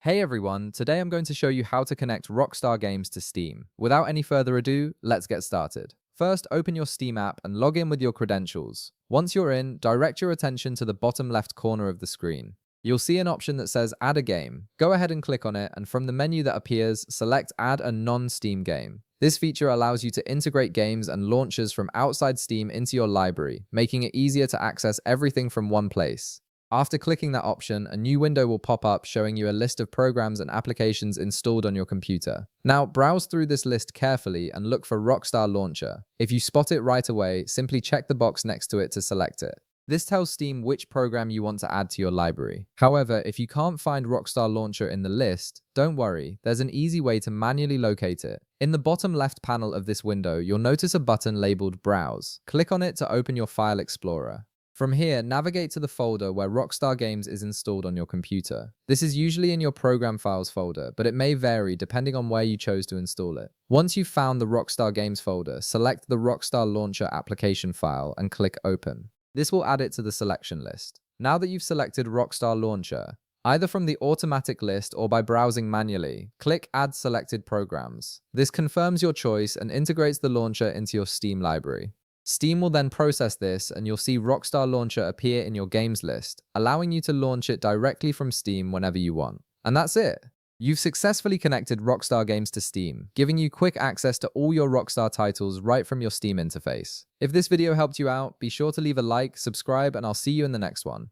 Hey everyone, today I'm going to show you how to connect Rockstar Games to Steam. Without any further ado, let's get started. First, open your Steam app and log in with your credentials. Once you're in, direct your attention to the bottom left corner of the screen. You'll see an option that says Add a Game. Go ahead and click on it, and from the menu that appears, select Add a non-Steam game. This feature allows you to integrate games and launchers from outside Steam into your library, making it easier to access everything from one place. After clicking that option, a new window will pop up showing you a list of programs and applications installed on your computer. Now, browse through this list carefully and look for Rockstar Launcher. If you spot it right away, simply check the box next to it to select it. This tells Steam which program you want to add to your library. However, if you can't find Rockstar Launcher in the list, don't worry, there's an easy way to manually locate it. In the bottom left panel of this window, you'll notice a button labeled Browse. Click on it to open your File Explorer. From here, navigate to the folder where Rockstar Games is installed on your computer. This is usually in your Program Files folder, but it may vary depending on where you chose to install it. Once you've found the Rockstar Games folder, select the Rockstar Launcher application file and click Open. This will add it to the selection list. Now that you've selected Rockstar Launcher, either from the automatic list or by browsing manually, click Add Selected Programs. This confirms your choice and integrates the launcher into your Steam library. Steam will then process this and you'll see Rockstar Launcher appear in your games list, allowing you to launch it directly from Steam whenever you want. And that's it! You've successfully connected Rockstar Games to Steam, giving you quick access to all your Rockstar titles right from your Steam interface. If this video helped you out, be sure to leave a like, subscribe, and I'll see you in the next one.